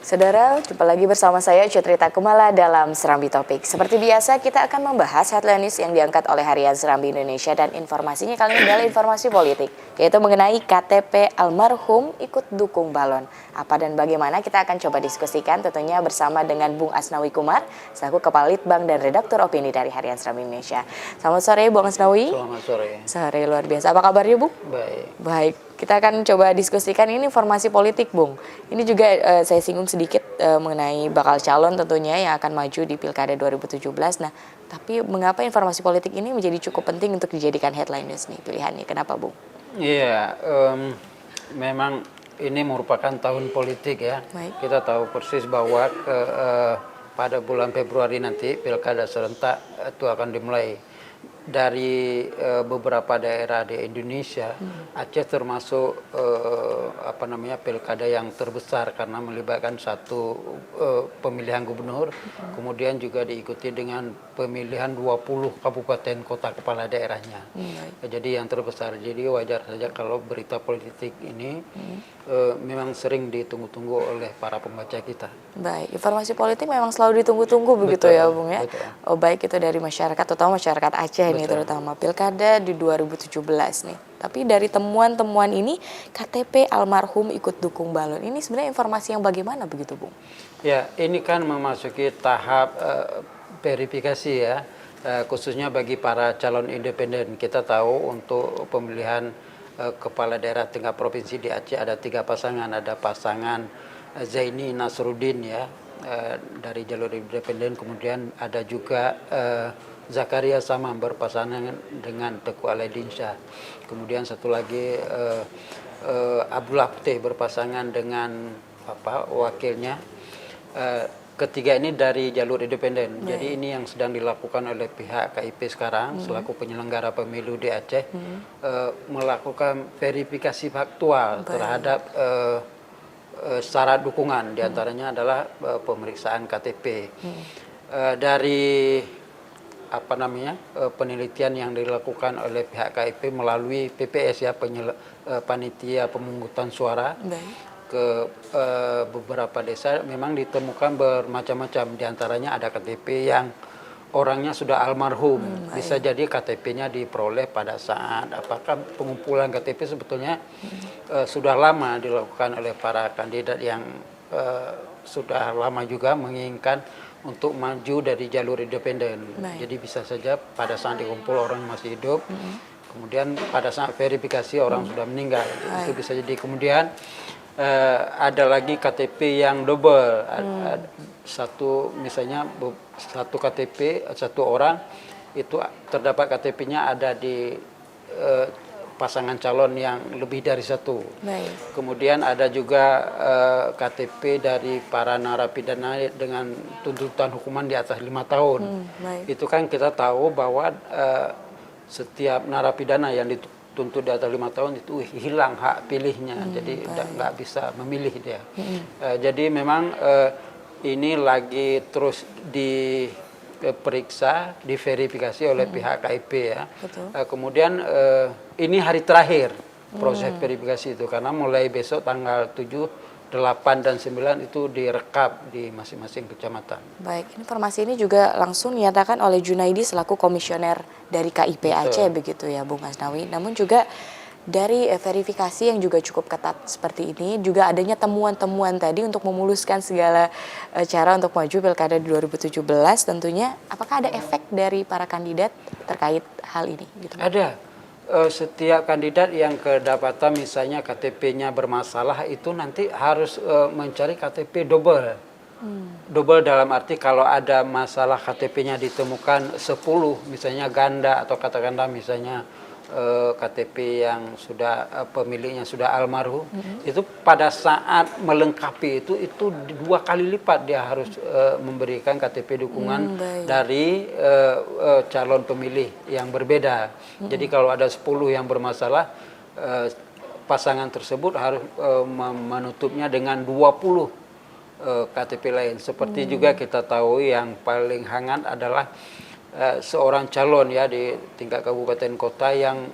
Saudara, jumpa lagi bersama saya Citrita Kumala dalam Serambi Topik. Seperti biasa, kita akan membahas headline news yang diangkat oleh Harian Serambi Indonesia dan informasinya kali ini adalah informasi politik, yaitu mengenai KTP almarhum ikut dukung balon. Apa dan bagaimana kita akan coba diskusikan tentunya bersama dengan Bung Asnawi Kumar, selaku Kepala Litbang dan Redaktur Opini dari Harian Serambi Indonesia. Selamat sore, Bung Asnawi. Selamat sore. Sore luar biasa. Apa kabarnya, Bung? Baik. Baik. Kita akan coba diskusikan ini informasi politik, Bung. Ini juga saya singgung sedikit mengenai bakal calon tentunya yang akan maju di Pilkada 2017. Nah, tapi mengapa informasi politik ini menjadi cukup penting untuk dijadikan headline news nih pilihannya? Kenapa, Bung? Iya, memang ini merupakan tahun politik ya. Baik. Kita tahu persis bahwa pada bulan Februari nanti Pilkada serentak itu akan dimulai. Dari beberapa daerah di Indonesia, Aceh termasuk pilkada yang terbesar karena melibatkan satu pemilihan gubernur, kemudian juga diikuti dengan pemilihan 20 kabupaten kota kepala daerahnya. Jadi yang terbesar. Jadi wajar saja kalau berita politik ini memang sering ditunggu-tunggu oleh para pembaca kita. Baik, informasi politik memang selalu ditunggu-tunggu begitu ya, Bung ya. Betul. Oh, baik itu dari masyarakat, terutama masyarakat Aceh ini terutama Pilkada di 2017 nih. Tapi dari temuan-temuan ini KTP almarhum ikut dukung balon. Ini sebenarnya informasi yang bagaimana begitu, Bung? Ya, ini kan memasuki tahap verifikasi ya, khususnya bagi para calon independen. Kita tahu untuk pemilihan kepala daerah tingkat provinsi di Aceh ada 3 pasangan. Ada pasangan Zaini Nasruddin ya, dari jalur independen, kemudian ada juga Zakaria Samam berpasangan dengan Teguh Alaidinsyah. Kemudian satu lagi Abdullah Putih berpasangan dengan wakilnya. Ketiga ini dari jalur independen. Jadi ini yang sedang dilakukan oleh pihak KIP sekarang selaku penyelenggara pemilu di Aceh, melakukan verifikasi faktual terhadap syarat dukungan, diantaranya adalah pemeriksaan KTP. Dari penelitian yang dilakukan oleh pihak KIP melalui PPS ya, panitia pemungutan suara. Ke beberapa desa memang ditemukan bermacam-macam, diantaranya ada KTP yang orangnya sudah almarhum. Bisa jadi KTP-nya diperoleh pada saat apakah pengumpulan KTP sebetulnya sudah lama dilakukan oleh para kandidat yang sudah lama juga menginginkan untuk maju dari jalur independen. Jadi bisa saja pada saat dikumpul orang masih hidup, kemudian pada saat verifikasi orang sudah meninggal. Itu bisa jadi. Kemudian ada lagi KTP yang double, misalnya satu KTP satu orang itu terdapat KTP-nya ada di pasangan calon yang lebih dari satu. Kemudian ada juga KTP dari para narapidana dengan tuntutan hukuman di atas 5 tahun. Itu kan kita tahu bahwa setiap narapidana yang dituntut di atas 5 tahun itu hilang hak pilihnya, jadi nggak bisa memilih dia. Jadi memang ini lagi terus diperiksa, diverifikasi oleh pihak KIP ya. Kemudian ini hari terakhir proses verifikasi itu, karena mulai besok tanggal 7, 8 dan 9 itu direkap di masing-masing kecamatan. Baik, informasi ini juga langsung dinyatakan oleh Junaidi selaku komisioner dari KIP Aceh begitu ya, Bung Asnawi. Namun juga dari verifikasi yang juga cukup ketat seperti ini, juga adanya temuan-temuan tadi untuk memuluskan segala cara untuk maju Pilkada 2017 tentunya. Apakah ada efek dari para kandidat terkait hal ini? Gitu? Ada. Setiap kandidat yang kedapatan misalnya KTP-nya bermasalah itu nanti harus mencari KTP double. Double dalam arti kalau ada masalah KTP-nya ditemukan 10 misalnya ganda, atau kata ganda misalnya KTP yang sudah pemiliknya sudah almarhum, itu pada saat melengkapi itu 2 kali lipat dia harus memberikan KTP dukungan dari calon pemilih yang berbeda. Jadi kalau ada 10 yang bermasalah, pasangan tersebut harus menutupnya dengan 20 KTP lain. Seperti juga kita tahu yang paling hangat adalah seorang calon ya di tingkat kabupaten kota yang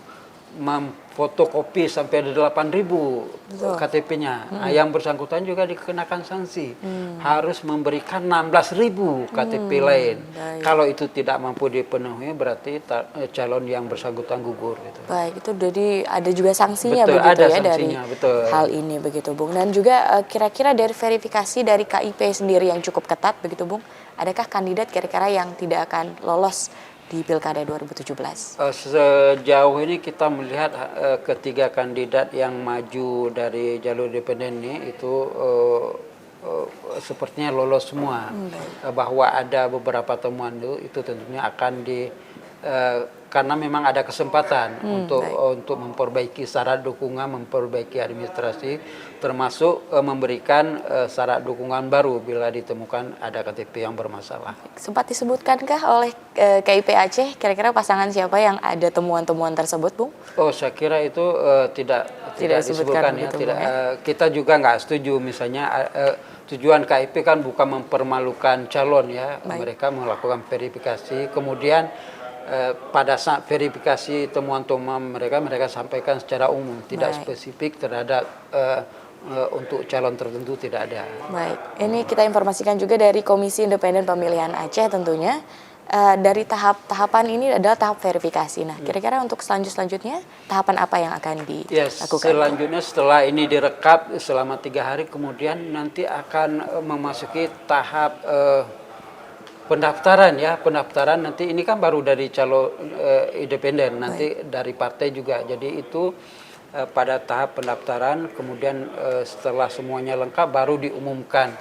memfotokopi sampai ada 8.000 KTP-nya. Nah, yang bersangkutan juga dikenakan sanksi. Harus memberikan 16.000 KTP lain. Baik. Kalau itu tidak mampu dipenuhi berarti calon yang bersangkutan gugur gitu. Baik, itu jadi ada juga sanksinya Betul, begitu ada ya sanksinya, dari betul. hal ini begitu Bung. Dan juga kira-kira dari verifikasi dari KIP sendiri yang cukup ketat begitu Bung, adakah kandidat kira-kira yang tidak akan lolos di Pilkada 2017? Sejauh ini kita melihat ketiga kandidat yang maju dari jalur independen ini itu sepertinya lolos semua. Bahwa ada beberapa temuan itu tentunya akan karena memang ada kesempatan untuk memperbaiki syarat dukungan, memperbaiki administrasi, termasuk memberikan syarat dukungan baru bila ditemukan ada KTP yang bermasalah. Sempat disebutkankah oleh KIP Aceh kira-kira pasangan siapa yang ada temuan-temuan tersebut, Bung? Oh, saya kira itu tidak disebutkan ya. begitu, Tidak, Bung, ya? Kita juga nggak setuju. Misalnya tujuan KIP kan bukan mempermalukan calon ya. Baik. Mereka melakukan verifikasi, kemudian pada saat verifikasi temuan-temuan mereka sampaikan secara umum, tidak Baik. spesifik terhadap untuk calon tertentu, tidak ada. Baik, ini kita informasikan juga dari Komisi Independen Pemilihan Aceh tentunya. Dari tahapan ini adalah tahap verifikasi. Nah, kira-kira untuk selanjutnya tahapan apa yang akan Ya, dilakukan? selanjutnya setelah ini direkap selama 3 hari, kemudian nanti akan memasuki tahap pendaftaran ya. Pendaftaran nanti ini kan baru dari calon independen, nanti dari partai juga. Jadi itu pada tahap pendaftaran, kemudian setelah semuanya lengkap baru diumumkan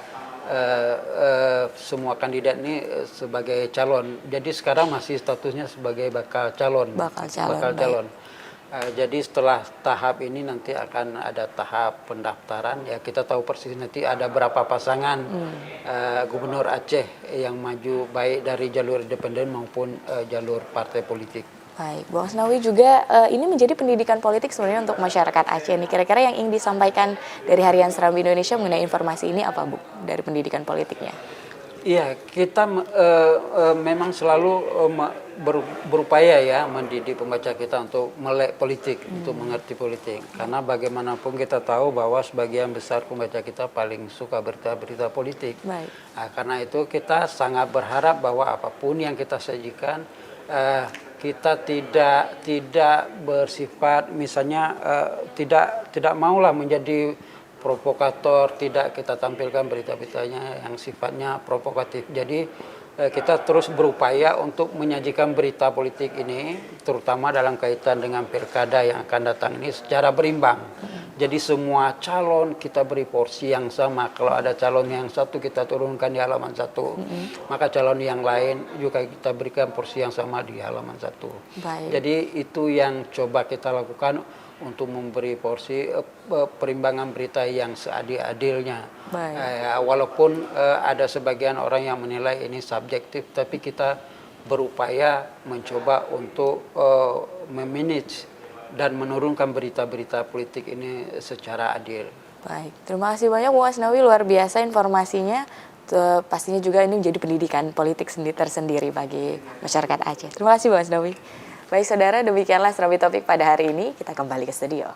semua kandidat ini sebagai calon. Jadi sekarang masih statusnya sebagai bakal calon. Bakal calon. Jadi setelah tahap ini nanti akan ada tahap pendaftaran. Ya kita tahu persis nanti ada berapa pasangan Gubernur Aceh yang maju baik dari jalur independen maupun jalur partai politik. Baik, Bung Asnawi juga ini menjadi pendidikan politik sebenarnya untuk masyarakat Aceh nih. Kira-kira yang ingin disampaikan dari Harian Serambi Indonesia mengenai informasi ini apa, Bu? Dari pendidikan politiknya? Iya, kita memang selalu berupaya ya mendidik pembaca kita untuk melek politik, untuk mengerti politik. Karena bagaimanapun kita tahu bahwa sebagian besar pembaca kita paling suka berita-berita politik. Baik. Nah, karena itu kita sangat berharap bahwa apapun yang kita sajikan, kita tidak bersifat misalnya tidak maulah menjadi provokator, tidak kita tampilkan berita-beritanya yang sifatnya provokatif. Jadi kita terus berupaya untuk menyajikan berita politik ini, terutama dalam kaitan dengan pilkada yang akan datang ini secara berimbang. Jadi semua calon kita beri porsi yang sama. Kalau ada calon yang satu kita turunkan di halaman 1, maka calon yang lain juga kita berikan porsi yang sama di halaman 1. Baik. Jadi itu yang coba kita lakukan untuk memberi porsi perimbangan berita yang seadil-adilnya. Walaupun ada sebagian orang yang menilai ini subjektif, tapi kita berupaya mencoba untuk memanage dan menurunkan berita-berita politik ini secara adil. Baik, terima kasih banyak Bu Asnawi, luar biasa informasinya. Pastinya juga ini menjadi pendidikan politik tersendiri bagi masyarakat Aceh. Terima kasih Bu Asnawi. Baik saudara, demikianlah Serambi Topik pada hari ini. Kita kembali ke studio.